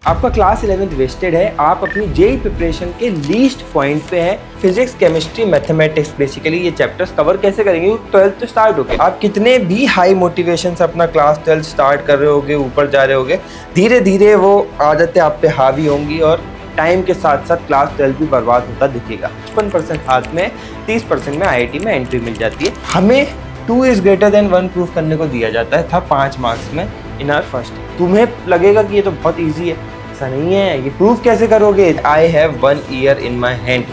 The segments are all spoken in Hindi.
आपका क्लास 11th वेस्टेड है। आप अपनी जेई प्रिपरेशन के लीस्ट पॉइंट पे हैं। फिजिक्स, केमिस्ट्री, मैथमेटिक्स, बेसिकली ये चैप्टर्स कवर कैसे करेंगे? 12th स्टार्ट हो गए, आप कितने भी हाई मोटिवेशन से अपना क्लास 12 स्टार्ट कर रहे होगे, ऊपर जा रहे होगे, धीरे धीरे वो आदतें आप पे हावी होंगी और टाइम के साथ साथ क्लास 12 भी बर्बाद होता दिखेगा। 55% हाथ में, 30% में आईआईटी में एंट्री मिल जाती है। हमें 2 इज ग्रेटर देन 1 प्रूफ करने को दिया जाता था 5 मार्क्स में इन आवर फर्स्ट। तुम्हें लगेगा कि ये तो बहुत ईजी है, ऐसा नहीं है। ये प्रूफ कैसे करोगे? I have 1 year in my hand.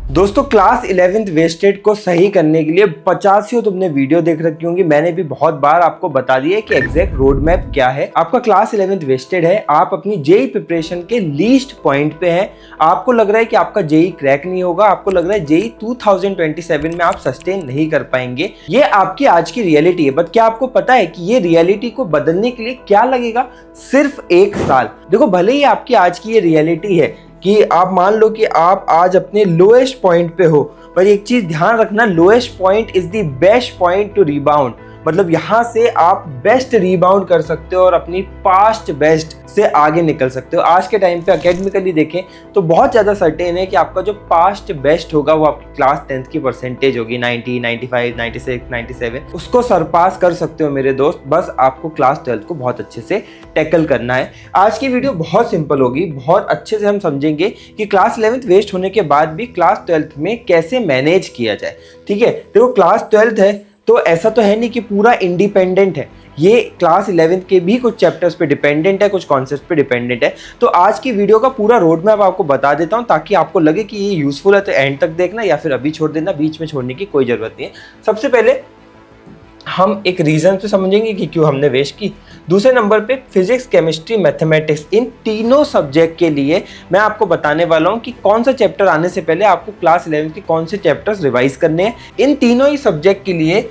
दोस्तों, क्लास 11th वेस्टेड को सही करने के लिए 50 तुमने वीडियो देख रखी होंगी। मैंने भी बहुत बार आपको बता दिया है कि एग्जैक्ट रोड मैप क्या है। आपका क्लास 11th वेस्टेड है। आप अपनी जेई प्रिपरेशन के लीस्ट पॉइंट पे हैं। आपको लग रहा है कि आपका जेई क्रैक नहीं होगा, आपको लग रहा है जेई 2027 में आप सस्टेन नहीं कर पाएंगे। ये आपकी आज की रियलिटी है। बट क्या आपको पता है कि ये रियलिटी को बदलने के लिए क्या लगेगा? सिर्फ 1 साल। देखो, भले ही आपकी आज की ये रियलिटी है कि आप मान लो कि आप आज अपने लोएस्ट पॉइंट पे हो, पर एक चीज ध्यान रखना, lowest point is the best point two rebound. मतलब यहाँ से आप बेस्ट रिबाउंड कर सकते हो और अपनी पास्ट बेस्ट से आगे निकल सकते हो। आज के टाइम पे एकेडमिकली देखें तो बहुत ज़्यादा सर्टेन है कि आपका जो पास्ट बेस्ट होगा वो आपकी क्लास 10th की परसेंटेज होगी, 90, 95, 96, 97। उसको सरपास कर सकते हो मेरे दोस्त। बस आपको क्लास 12th को बहुत अच्छे से टैकल करना है। आज की वीडियो बहुत सिंपल होगी, बहुत अच्छे से हम समझेंगे कि क्लास 11th वेस्ट होने के बाद भी क्लास 12th में कैसे मैनेज किया जाए। ठीक है, देखो क्लास 12th है तो ऐसा तो है नहीं कि पूरा इंडिपेंडेंट है। ये क्लास 11th के भी कुछ चैप्टर्स पे डिपेंडेंट है, कुछ कॉन्सेप्ट पे डिपेंडेंट है। तो आज की वीडियो का पूरा रोड मैप आपको बता देता हूँ ताकि आपको लगे कि ये यूजफुल है तो एंड तक देखना, या फिर अभी छोड़ देना, बीच में छोड़ने की कोई जरूरत नहीं है। सबसे पहले हम एक रीजन पे समझेंगे कि क्यों हमने वेस्ट की। दूसरे नंबर पे फिजिक्स, केमिस्ट्री, मैथमेटिक्स, इन तीनों सब्जेक्ट के लिए मैं आपको बताने वाला हूँ कि कौन सा चैप्टर आने से पहले आपको क्लास 11th के कौन से चैप्टर्स रिवाइज करने हैं। इन तीनों ही सब्जेक्ट के लिए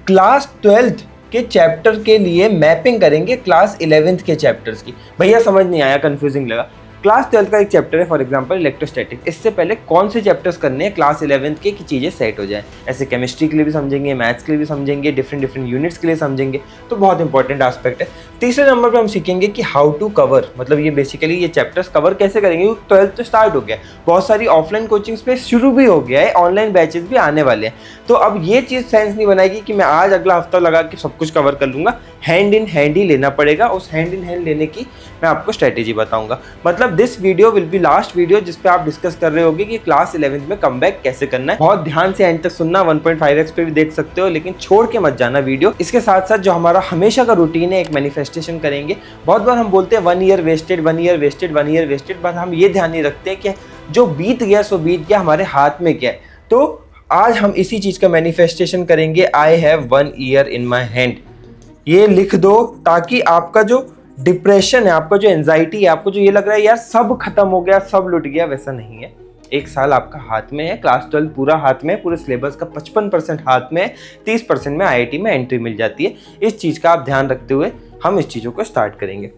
क्लास 12th के चैप्टर के लिए मैपिंग करेंगे क्लास 11th के चैप्टर्स की। भैया समझ नहीं आया, कंफ्यूजिंग लगा। क्लास 12th का एक चैप्टर है फॉर एग्जांपल इलेक्ट्रोस्टैटिक्स। इससे पहले कौन से चैप्टर्स करने हैं क्लास 11th के कि चीज़ें सेट हो जाए। ऐसे केमिस्ट्री के लिए भी समझेंगे, मैथ्स के लिए भी समझेंगे, डिफरेंट यूनिट्स के लिए समझेंगे। तो बहुत इंपॉर्टेंट एस्पेक्ट है। तीसरे नंबर पर हम सीखेंगे कि हाउ टू कवर, मतलब ये बेसिकली ये चैप्टर्स कवर कैसे करेंगे। 12th तो स्टार्ट हो गया, बहुत सारी ऑफलाइन कोचिंग्स पे शुरू भी हो गया है, ऑनलाइन बैचेस भी आने वाले हैं। तो अब ये चीज़ सेंस नहीं बनाएगी कि मैं आज अगला हफ्ता लगा के सब कुछ कवर कर लूँगा। हैंड इन हैंड ही लेना पड़ेगा। उस हैंड इन हैंड लेने की मैं आपको स्ट्रेटेजी बताऊंगा। मतलब this video will be last video जिस पे आप डिस्कस कर रहे होगे कि क्लास 11th में कमबैक कैसे करना है। बहुत ध्यान से एंड तक सुनना, 1.5x पे भी देख सकते हो, लेकिन छोड़ के मत जाना वीडियो। इसके साथ साथ जो हमारा हमेशा का रूटीन है, एक मैनिफेस्टेशन करेंगे। बहुत बार हम बोलते हैं 1 year wasted, 1 year wasted, 1 year wasted, but हम ये ध्यान नहीं रखते हैं कि जो बीत गया सो बीत गया, हमारे हाथ में क्या है। तो आज हम इसी चीज का मैनिफेस्टेशन करेंगे। I have 1 year in my hand. ये लिख दो ताकि आपका जो डिप्रेशन है, आपका जो एंजाइटी है, आपको जो ये लग रहा है यार सब खत्म हो गया, सब लुट गया, वैसा नहीं है। 1 साल आपका हाथ में है, क्लास 12 पूरा हाथ में है, पूरे सिलेबस का 55% हाथ में है, 30% में आईआईटी में एंट्री मिल जाती है। इस चीज का आप ध्यान रखते हुए हम इस चीजों को स्टार्ट करेंगे।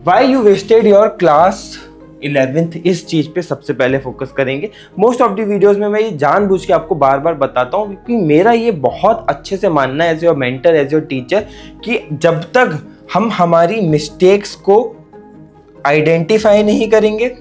Why you wasted your class 11th, इस चीज पे सबसे पहले फोकस करेंगे। मोस्ट ऑफ द वीडियोस में मैं ये जानबूझ के आपको बार बार बताता हूँ क्योंकि मेरा ये बहुत अच्छे से मानना है as your mentor, as your teacher, कि जब तक हम हमारी मिस्टेक्स को आइडेंटिफाई नहीं करेंगे,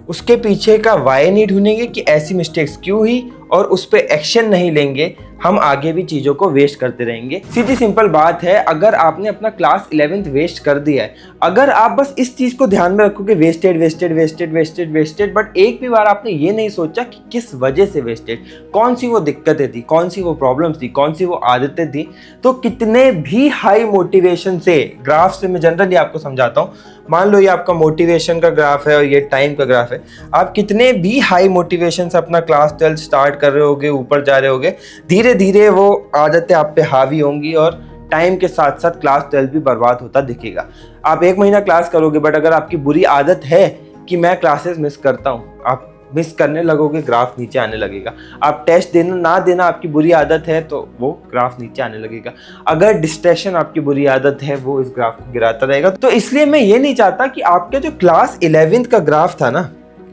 उसके पीछे का वाई नहीं ढूंढेंगे कि ऐसी मिस्टेक्स क्यों हुई और उस पर एक्शन नहीं लेंगे, हम आगे भी चीज़ों को वेस्ट करते रहेंगे। सीधी सिंपल बात है, अगर आपने अपना क्लास 11th वेस्ट कर दिया है, अगर आप बस इस चीज़ को ध्यान में रखोगे wasted wasted wasted wasted wasted, but एक भी बार आपने ये नहीं सोचा कि किस वजह से वेस्टेड, कौन सी वो दिक्कतें थी, कौन सी वो प्रॉब्लम्स थी, कौन सी वो आदतें थी, तो कितने भी हाई मोटिवेशन से, ग्राफ से मैं जनरली आपको समझाता हूँ, मान लो ये आपका मोटिवेशन का ग्राफ है और ये टाइम का ग्राफ है। आप कितने भी हाई मोटिवेशन से अपना क्लास 12 स्टार्ट कर रहे होगे, ऊपर जा रहे होगे, धीरे धीरे वो आदतें आप पे हावी होंगी और टाइम के साथ साथ क्लास 12 भी बर्बाद होता दिखेगा। आप 1 महीना क्लास करोगे, बट अगर आपकी बुरी आदत है कि मैं क्लासेस मिस करता हूँ, आप मिस करने लगोगे, ग्राफ नीचे आने लगेगा। आप टेस्ट देना ना देना आपकी बुरी आदत है तो वो ग्राफ नीचे आने लगेगा। अगर डिस्ट्रैक्शन आपकी बुरी आदत है, वो इस ग्राफ को गिराता रहेगा। तो इसलिए मैं ये नहीं चाहता कि आपके जो क्लास 11th का ग्राफ था ना,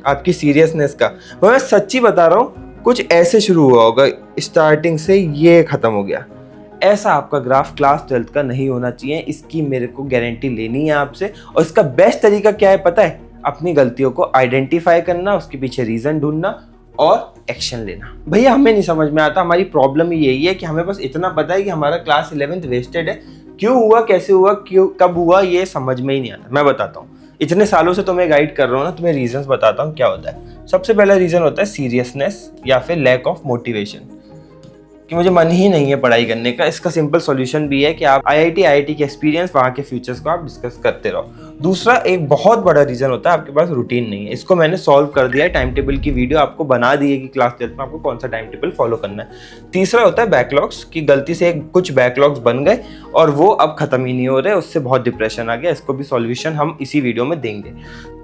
आपकी सीरियसनेस का, वो मैं सच्ची बता रहा हूँ, कुछ ऐसे शुरू हुआ होगा, स्टार्टिंग से ये खत्म हो गया, ऐसा आपका ग्राफ क्लास 12th का नहीं होना चाहिए। इसकी मेरे को गारंटी लेनी है आपसे। और इसका बेस्ट तरीका क्या है पता है? अपनी गलतियों को आइडेंटिफाई करना, उसके पीछे रीजन ढूंढना और एक्शन लेना। भैया हमें नहीं समझ में आता, हमारी प्रॉब्लम ही यही है कि हमें बस इतना पता है कि हमारा क्लास 11th वेस्टेड है। क्यों हुआ, कैसे हुआ, क्यों, कब हुआ, ये समझ में ही नहीं आता। मैं बताता हूँ, इतने सालों से तुम्हें गाइड कर रहा हूँ ना, तुम्हें रीजंस बताता हूँ क्या होता है। सबसे पहला रीजन होता है सीरियसनेस या फिर लैक ऑफ मोटिवेशन, कि मुझे मन ही नहीं है पढ़ाई करने का। इसका सिंपल सॉल्यूशन भी है कि आप आईआईटी के एक्सपीरियंस, वहाँ के फ्यूचर्स को आप डिस्कस करते रहो। दूसरा एक बहुत बड़ा रीजन होता है आपके पास रूटीन नहीं है। इसको मैंने सॉल्व कर दिया है, टाइम टेबल की वीडियो आपको बना दी है कि क्लास 12th में आपको कौन सा टाइम टेबल फॉलो करना है। तीसरा होता है बैकलॉग्स, की गलती से कुछ बैकलॉग्स बन गए और वो अब खत्म ही नहीं हो रहे, उससे बहुत डिप्रेशन आ गया। इसको भी सॉल्यूशन हम इसी वीडियो में देंगे।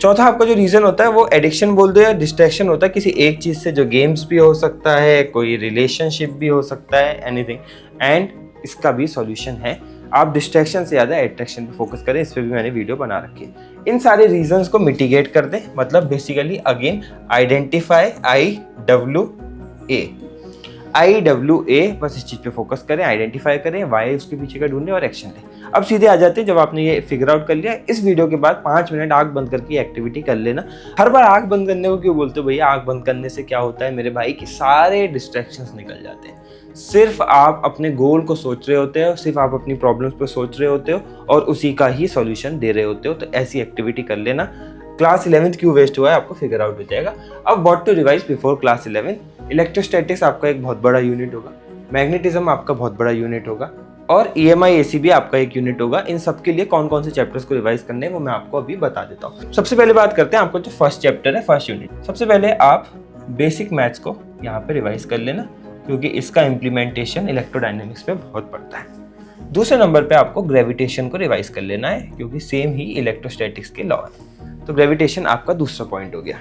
चौथा आपका जो रीजन होता है वो एडिक्शन बोल दो या डिस्ट्रैक्शन होता है किसी एक चीज से, जो गेम्स भी हो सकता है, कोई रिलेशनशिप भी हो सकता है, एनीथिंग। एंड इसका भी सॉल्यूशन है, आप डिस्ट्रैक्शन से ज़्यादा अट्रैक्शन पे फोकस करें। इस पर भी मैंने वीडियो बना रखी है। इन सारे रीजंस को मिटिगेट कर दें, मतलब बेसिकली अगेन आइडेंटिफाई, IWA, बस इस चीज़ पे फोकस करें, आइडेंटिफाई करें, वाई उसके पीछे का ढूंढें और एक्शन लें। अब सीधे आ जाते हैं, जब आपने ये फिगर आउट कर लिया, इस वीडियो के बाद 5 मिनट आंख बंद करके एक्टिविटी कर लेना। हर बार आंख बंद करने को क्यों बोलते हो भैया? आंख बंद करने से क्या होता है मेरे भाई कि सारे डिस्ट्रैक्शंस निकल जाते हैं। सिर्फ आप अपने गोल को सोच रहे होते हो, सिर्फ आप अपनी प्रॉब्लम्स पे सोच रहे होते हो और उसी का ही सॉल्यूशन दे रहे होते हो। तो ऐसी एक्टिविटी कर लेना। क्लास 11th क्यों वेस्ट हुआ है आपको फिगर आउट हो जाएगा। अब what to revise before class 11। Electrostatics आपका एक बहुत बड़ा यूनिट होगा, मैग्नेटिज्म आपका बहुत बड़ा यूनिट होगा और EMI/AC भी आपका एक यूनिट होगा। इन सब के लिए कौन कौन से चैप्टर्स को रिवाइज करने हैं वो मैं आपको अभी बता देता हूँ। सबसे पहले बात करते हैं आपको जो फर्स्ट चैप्टर है, फर्स्ट यूनिट। सबसे पहले आप बेसिक मैथ्स को यहाँ पे रिवाइज कर लेना, क्योंकि इसका इम्प्लीमेंटेशन इलेक्ट्रोडायनेमिक्स में बहुत पड़ता है। दूसरे नंबर पे आपको ग्रेविटेशन को रिवाइज कर लेना है, क्योंकि सेम ही इलेक्ट्रोस्टैटिक्स के लॉ है। तो ग्रेविटेशन आपका दूसरा पॉइंट हो गया।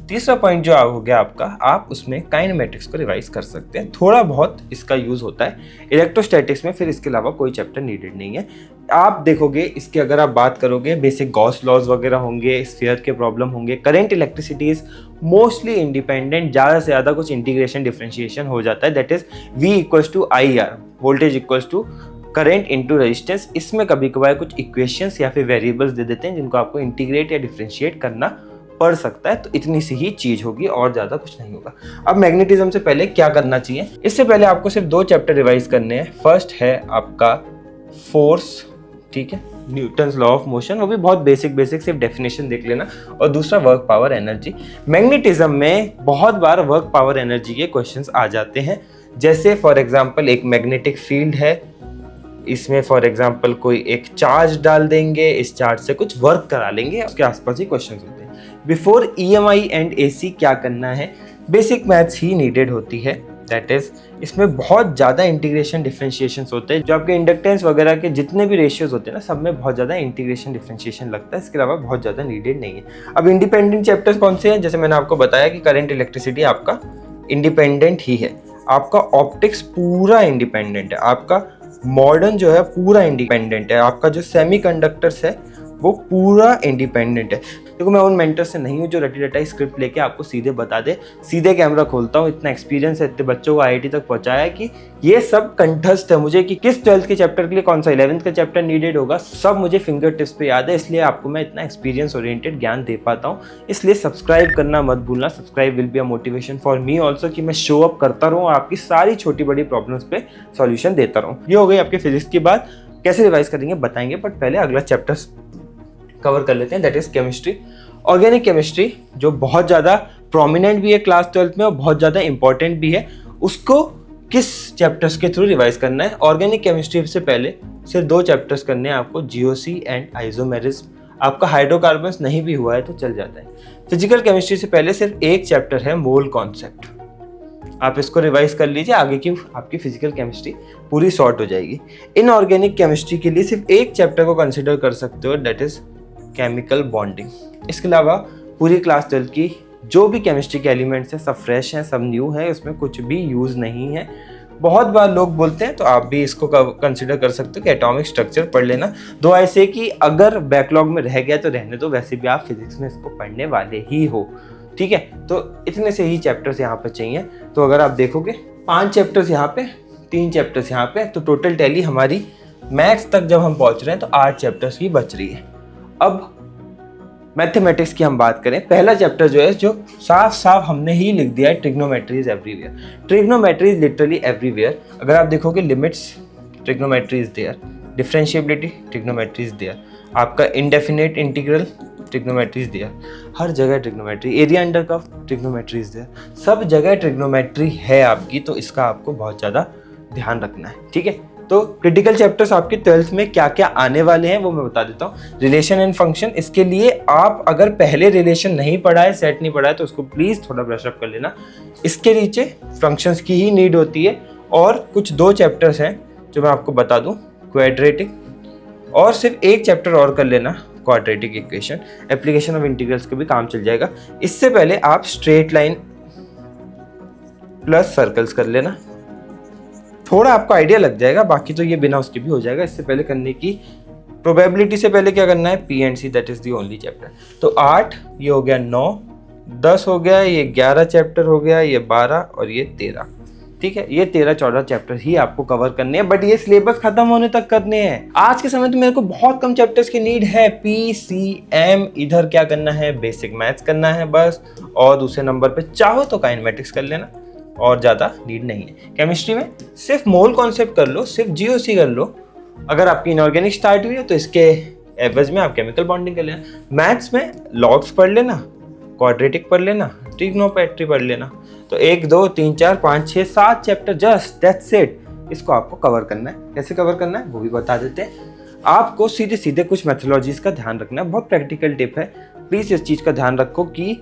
तीसरा पॉइंट जो हो गया आपका, आप उसमें काइनेमेटिक्स को रिवाइज कर सकते हैं, थोड़ा बहुत इसका यूज होता है इलेक्ट्रोस्टैटिक्स में, फिर इसके अलावा कोई चैप्टर नीडेड नहीं है। आप देखोगे इसकी अगर आप बात करोगे, बेसिक गॉस लॉज वगैरह होंगे, स्फीयर के प्रॉब्लम होंगे, current electricity is mostly independent, ज़्यादा से ज़्यादा कुछ इंटीग्रेशन डिफरेंशिएशन हो जाता है, that is V = IR, voltage = current into resistance. इसमें कभी कभार कुछ इक्वेशंस या फिर वेरिएबल्स दे देते हैं जिनको आपको इंटीग्रेट या डिफरेंशिएट करना पड़ सकता है। तो इतनी सी ही चीज होगी और ज्यादा कुछ नहीं होगा। अब मैग्नेटिज्म से पहले क्या करना चाहिए, इससे पहले आपको सिर्फ 2 चैप्टर रिवाइज करने हैं। फर्स्ट है आपका फोर्स, ठीक है, न्यूटन्स लॉ ऑफ मोशन, वो भी बहुत बेसिक सिर्फ डेफिनेशन देख लेना। और दूसरा वर्क पावर एनर्जी। मैग्नेटिज्म में बहुत बार वर्क पावर एनर्जी के क्वेश्चंस आ जाते हैं, जैसे फॉर एग्जांपल एक मैग्नेटिक फील्ड है, इसमें फॉर एग्जांपल कोई एक चार्ज डाल देंगे, इस चार्ज से कुछ वर्क करा लेंगे, उसके आसपास ही क्वेश्चंस होते हैं। बिफोर EMI एंड AC क्या करना है, बेसिक मैथ्स ही नीडेड होती है, दैट इज इसमें बहुत ज़्यादा इंटीग्रेशन डिफरेंशिएशन होते हैं। जो आपके इंडक्टेंस वगैरह के जितने भी रेशियोज होते हैं ना, सब में बहुत ज़्यादा इंटीग्रेशन डिफरेंशिएशन लगता है, इसके अलावा बहुत ज़्यादा नीडेड नहीं है। अब इंडिपेंडेंट चैप्टर्स कौन से हैं, जैसे मैंने आपको बताया कि करंट इलेक्ट्रिसिटी आपका इंडिपेंडेंट ही है, आपका ऑप्टिक्स पूरा इंडिपेंडेंट है, आपका मॉडर्न जो है पूरा इंडिपेंडेंट है, आपका जो सेमीकंडक्टर्स है वो पूरा इंडिपेंडेंट है। देखो मैं उन मेंटर से नहीं हूँ जो रटी रटाई स्क्रिप्ट लेके आपको सीधे बता दे, सीधे कैमरा खोलता हूँ। इतना एक्सपीरियंस है, इतने बच्चों को IIT तक पहुंचाया है कि ये सब कंठस्थ है मुझे, कि किस 12th के चैप्टर के लिए कौन सा 11th का चैप्टर नीडेड होगा, सब मुझे फिंगर टिप्स पे याद है। इसलिए आपको मैं इतना एक्सपीरियंस ओरिएंटेड ज्ञान दे पाता हूँ। इसलिए सब्सक्राइब करना मत भूलना, subscribe will be a motivation for me also, कि मैं शो अप करता रहूँ, आपकी सारी छोटी बड़ी प्रॉब्लम्स पे सॉल्यूशन देता रहूँ। ये हो गई आपके फिजिक्स की बात। कैसे रिवाइज करेंगे बताएंगे, बट पहले अगला चैप्टर कवर कर लेते हैं, that is chemistry. Organic chemistry जो बहुत ज़्यादा प्रोमिनेंट भी है क्लास 12th में और बहुत ज़्यादा इंपॉर्टेंट भी है, उसको किस चैप्टर्स के थ्रू रिवाइज करना है। ऑर्गेनिक केमिस्ट्री से पहले सिर्फ 2 चैप्टर्स करने हैं आपको, GOC एंड आइसोमेरिज्म। आपका हाइड्रोकार्बन्स नहीं भी हुआ है तो चल जाता है। फिजिकल केमिस्ट्री से पहले सिर्फ एक चैप्टर है, मोल कॉन्सेप्ट, आप इसको रिवाइज कर लीजिए, आगे की आपकी फिजिकल केमिस्ट्री पूरी सॉर्ट हो जाएगी। इनऑर्गेनिक केमिस्ट्री के लिए सिर्फ एक चैप्टर को कंसिडर कर सकते हो, दैट इज केमिकल बॉन्डिंग। इसके अलावा पूरी क्लास 12 की जो भी केमिस्ट्री के एलिमेंट्स हैं सब फ्रेश हैं, सब न्यू है, उसमें कुछ भी यूज़ नहीं है। बहुत बार लोग बोलते हैं तो आप भी इसको कंसिडर कर सकते हो कि एटॉमिक स्ट्रक्चर पढ़ लेना। दो ऐसे कि अगर बैकलॉग में रह गया तो रहने दो, वैसे भी आप फिजिक्स में इसको पढ़ने वाले ही हो, ठीक है। तो इतने से ही चैप्टर्स यहाँ पर चाहिए। तो अगर आप देखोगे 5 चैप्टर्स यहाँ पे, 3 चैप्टर्स यहाँ पे, तो टोटल टैली हमारी मैथ्स तक जब हम पहुंच रहे हैं तो 8 चैप्टर्स की बच रही है। अब मैथमेटिक्स की हम बात करें, पहला चैप्टर जो है, जो साफ साफ हमने ही लिख दिया है, trigonometry is everywhere. Trigonometry is literally everywhere. अगर आप देखोगे limits, trigonometry is there, differentiability, trigonometry is there, आपका indefinite integral, trigonometry is there, हर जगह trigonometry, area under curve, trigonometry is there, सब जगह ट्रिग्नोमेट्री है आपकी। तो इसका आपको बहुत ज़्यादा ध्यान रखना है, ठीक है। तो क्रिटिकल चैप्टर्स आपके 12th में क्या क्या आने वाले हैं वो मैं बता देता हूँ। रिलेशन एंड फंक्शन, इसके लिए आप अगर पहले रिलेशन नहीं पढ़ा है, सेट नहीं पढ़ा है, तो उसको प्लीज़ थोड़ा ब्रश अप कर लेना। इसके नीचे फंक्शंस की ही नीड होती है। और कुछ 2 चैप्टर्स हैं जो मैं आपको बता दूँ, क्वाड्रेटिक, और सिर्फ एक चैप्टर और कर लेना, quadratic equation, application of integrals का भी काम चल जाएगा। इससे पहले आप स्ट्रेट लाइन प्लस सर्कल्स कर लेना, थोड़ा आपको आइडिया लग जाएगा, बाकी तो ये बिना उसके भी हो जाएगा। इससे पहले करने की प्रोबेबिलिटी से पहले क्या करना है, P and C, that is the only chapter. तो 8, ये हो गया 9, 10 हो गया, ये 11 चैप्टर हो गया, ये 12 और ये 13, ठीक है। ये 13-14 चैप्टर ही आपको कवर करने हैं, बट ये सिलेबस खत्म होने तक करने हैं। आज के समय तो मेरे को बहुत कम चैप्टर्स की नीड है, पी सी एम, इधर क्या करना है, बेसिक मैथ्स करना है बस, और दूसरे नंबर पे चाहो तो काइनेमेटिक्स कर लेना, और ज़्यादा नीड नहीं है। केमिस्ट्री में सिर्फ मोल कॉन्सेप्ट कर लो, सिर्फ जीओसी कर लो। अगर आपकी इनऑर्गेनिक स्टार्ट हुई है तो इसके एवरेज में आप केमिकल बॉन्डिंग कर लेना। मैथ्स में लॉग्स पढ़ लेना, क्वाड्रेटिक पढ़ लेना, ट्रिग्नोमेट्री पढ़ लेना। तो 1 2 3 4 5 6 7 चैप्टर, जस्ट दैट्स इट। इसको आपको कवर करना है। कैसे कवर करना है वो भी बता देते हैं। आपको सीधे सीधे कुछ मेथोलॉजीज का ध्यान रखना है, बहुत प्रैक्टिकल टिप है। प्लीज़ इस चीज़ का ध्यान रखो कि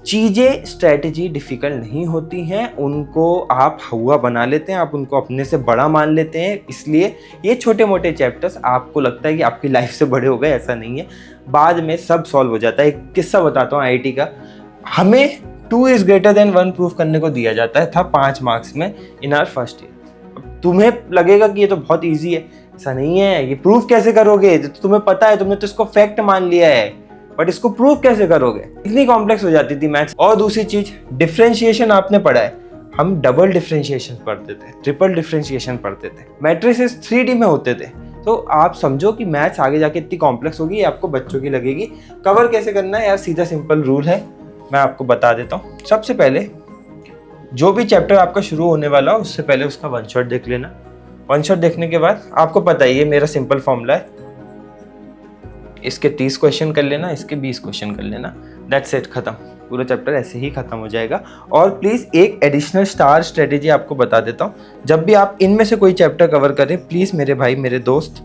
चीज़ें स्ट्रैटेजी डिफ़िकल्ट नहीं होती हैं, उनको आप हवा बना लेते हैं, आप उनको अपने से बड़ा मान लेते हैं। इसलिए ये छोटे मोटे चैप्टर्स आपको लगता है कि आपकी लाइफ से बड़े हो गए, ऐसा नहीं है, बाद में सब सॉल्व हो जाता है। एक किस्सा बताता हूँ IIT का। हमें 2 इज़ ग्रेटर देन 1 प्रूफ करने को दिया जाता है, था 5 मार्क्स में इन आवर फर्स्ट ईयर। अब तुम्हें लगेगा कि ये तो बहुत ईजी है, ऐसा नहीं है। ये प्रूफ कैसे करोगे, तो तुम्हें पता है, तुमने तो इसको फैक्ट मान लिया है, बट इसको प्रूव कैसे करोगे, इतनी कॉम्प्लेक्स हो जाती थी मैथ्स। और दूसरी चीज, डिफरेंशिएशन आपने पढ़ा है, हम डबल डिफरेंशिएशन पढ़ते थे, ट्रिपल डिफरेंशिएशन पढ़ते थे, मैट्रिसेस 3D में होते थे। तो आप समझो कि मैथ्स आगे जाके इतनी कॉम्प्लेक्स होगी, आपको बच्चों की लगेगी। कवर कैसे करना है यार, सीधा सिंपल रूल है, मैं आपको बता देता हूँ। सबसे पहले जो भी चैप्टर आपका शुरू होने वाला हो, उससे पहले उसका 1 शॉट देख लेना। 1 शॉट देखने के बाद आपको पता है, ये मेरा सिंपल फॉर्मूला है, इसके 30 क्वेश्चन कर लेना, इसके 20 क्वेश्चन कर लेना, दैट्स इट, खत्म। पूरा चैप्टर ऐसे ही खत्म हो जाएगा। और प्लीज़ एक एडिशनल स्टार स्ट्रेटेजी आपको बता देता हूँ, जब भी आप इनमें से कोई चैप्टर कवर करें, प्लीज़ मेरे भाई मेरे दोस्त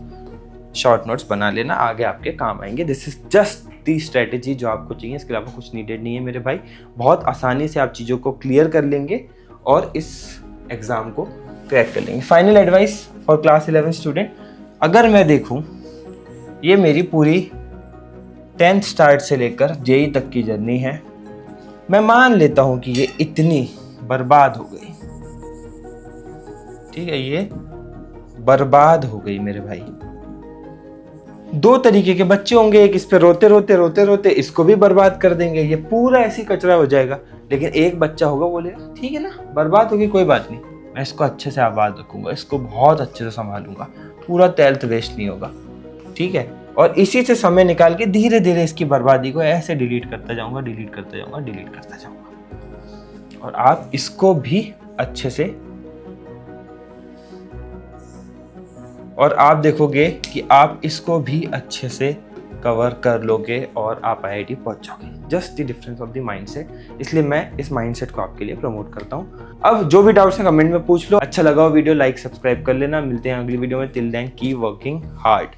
शॉर्ट नोट्स बना लेना, आगे आपके काम आएंगे। This is just the strategy जो आपको चाहिए, इसके अलावा कुछ नीडेड नहीं है मेरे भाई। बहुत आसानी से आप चीज़ों को क्लियर कर लेंगे और इस एग्ज़ाम को क्रैक कर लेंगे। Final advice for class 11 student, अगर मैं देखूँ ये मेरी पूरी 10th स्टार्ट से लेकर JEE तक की जर्नी है, मैं मान लेता हूं कि ये इतनी बर्बाद हो गई, ठीक है, ये बर्बाद हो गई मेरे भाई। 2 तरीके के बच्चे होंगे, एक इस पे रोते रोते इसको भी बर्बाद कर देंगे, ये पूरा ऐसी कचरा हो जाएगा। लेकिन एक बच्चा होगा, बोलेगा ठीक है ना, बर्बाद होगी कोई बात नहीं, मैं इसको अच्छे से आबाद रखूंगा, इसको बहुत अच्छे से संभालूंगा, पूरा 12th वेस्ट नहीं होगा, ठीक है। और इसी से समय निकाल के धीरे धीरे इसकी बर्बादी को ऐसे डिलीट करता जाऊंगा, डिलीट करता जाऊंगा, डिलीट करता जाऊंगा। और आप इसको भी अच्छे से, और आप देखोगे कि आप इसको भी अच्छे से कवर कर लोगे और आप IIT पहुंच जाओगे। Just the difference of the mindset, इसलिए मैं इस माइंडसेट को आपके लिए प्रमोट करता हूं। अब जो भी डाउट्स हैं कमेंट में पूछ लो। अच्छा लगा हो वीडियो, लाइक सब्सक्राइब कर लेना। मिलते हैं अगली वीडियो में, till then keep working hard.